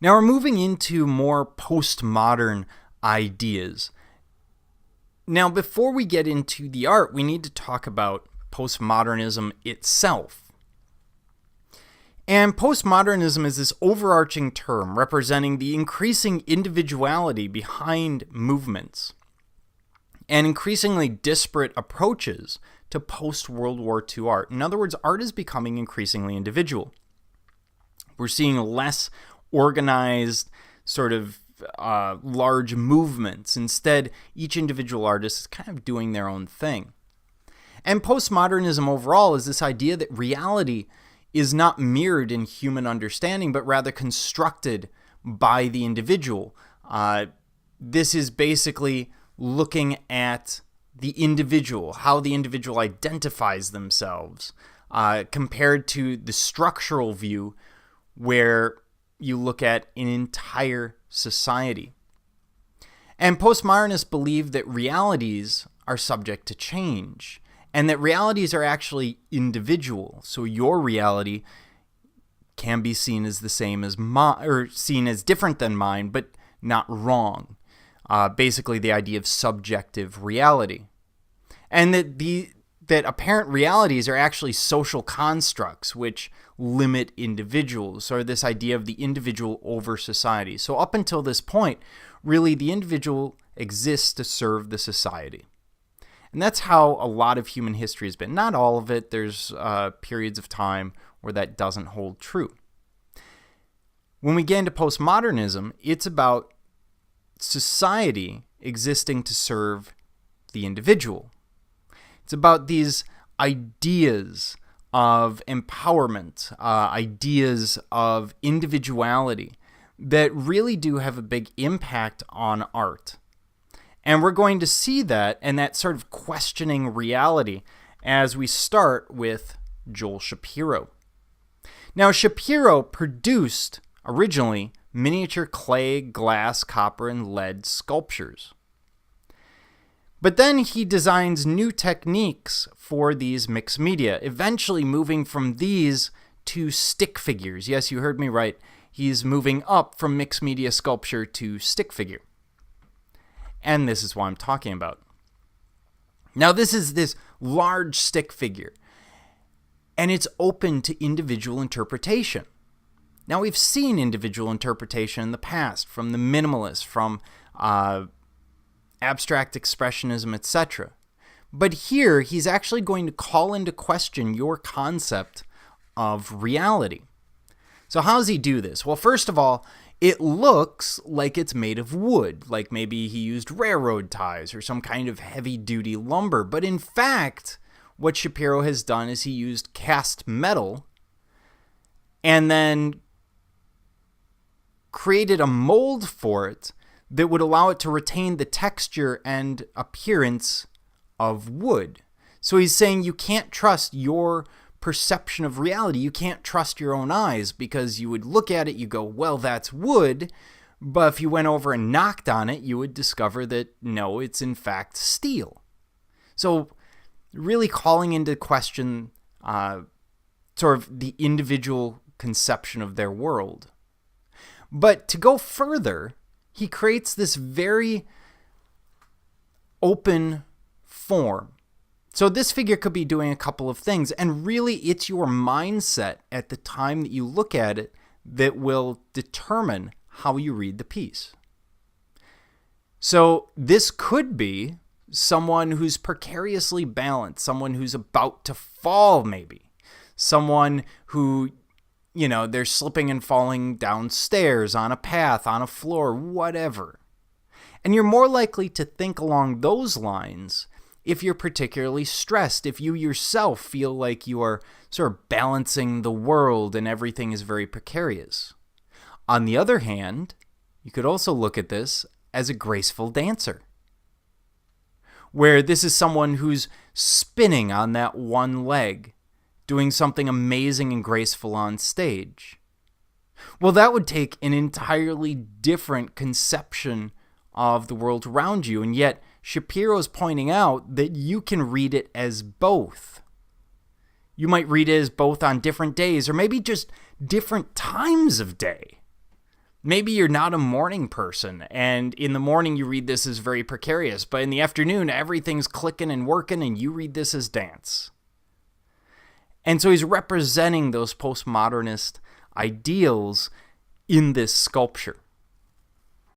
Now we're moving into more postmodern ideas. Now, before we get into the art, we need to talk about postmodernism itself. And postmodernism is this overarching term representing the increasing individuality behind movements and increasingly disparate approaches to post-World War II art. In other words, art is becoming increasingly individual. We're seeing less organized sort of large movements. Instead, each individual artist is kind of doing their own thing. And postmodernism overall is this idea that reality is not mirrored in human understanding, but rather constructed by the individual. This is basically looking at the individual, how the individual identifies themselves, compared to the structural view where you look at an entire society. And postmodernists believe that realities are subject to change, and that realities are actually individual. So your reality can be seen as the same as mine, or seen as different than mine, but not wrong. Basically, the idea of subjective reality, and that apparent realities are actually social constructs which limit individuals, or this idea of the individual over society. So up until this point, really the individual exists to serve the society. And that's how a lot of human history has been. Not all of it. There's periods of time where that doesn't hold true. When we get into postmodernism, it's about society existing to serve the individual. It's about these ideas of empowerment, ideas of individuality that really do have a big impact on art. And we're going to see that and that sort of questioning reality as we start with Joel Shapiro. Now, Shapiro produced originally miniature clay, glass, copper, and lead sculptures. But then he designs new techniques for these mixed media, eventually moving from these to stick figures. Yes, you heard me right. He's moving up from mixed media sculpture to stick figure. And this is what I'm talking about. Now, this is this large stick figure, and it's open to individual interpretation. Now, we've seen individual interpretation in the past from the minimalists, from abstract expressionism, etc. But here, he's actually going to call into question your concept of reality. So how does he do this? Well, first of all, it looks like it's made of wood, like maybe he used railroad ties or some kind of heavy-duty lumber. But in fact, what Shapiro has done is he used cast metal and then created a mold for it that would allow it to retain the texture and appearance of wood. So he's saying you can't trust your perception of reality. You can't trust your own eyes, because you would look at it, you go, well, that's wood. But if you went over and knocked on it, you would discover that no, it's in fact steel. So really calling into question sort of the individual conception of their world. But to go further, he creates this very open form. So this figure could be doing a couple of things, and really it's your mindset at the time that you look at it that will determine how you read the piece. So this could be someone who's precariously balanced, someone who's about to fall maybe, someone who, you know, they're slipping and falling downstairs, on a path, on a floor, whatever. And you're more likely to think along those lines if you're particularly stressed, if you yourself feel like you are sort of balancing the world and everything is very precarious. On the other hand, you could also look at this as a graceful dancer, where this is someone who's spinning on that one leg, doing something amazing and graceful on stage. Well, that would take an entirely different conception of the world around you, and yet Shapiro's pointing out that you can read it as both. You might read it as both on different days, or maybe just different times of day. Maybe you're not a morning person, and in the morning you read this as very precarious, but in the afternoon everything's clicking and working and you read this as dance. And so he's representing those postmodernist ideals in this sculpture.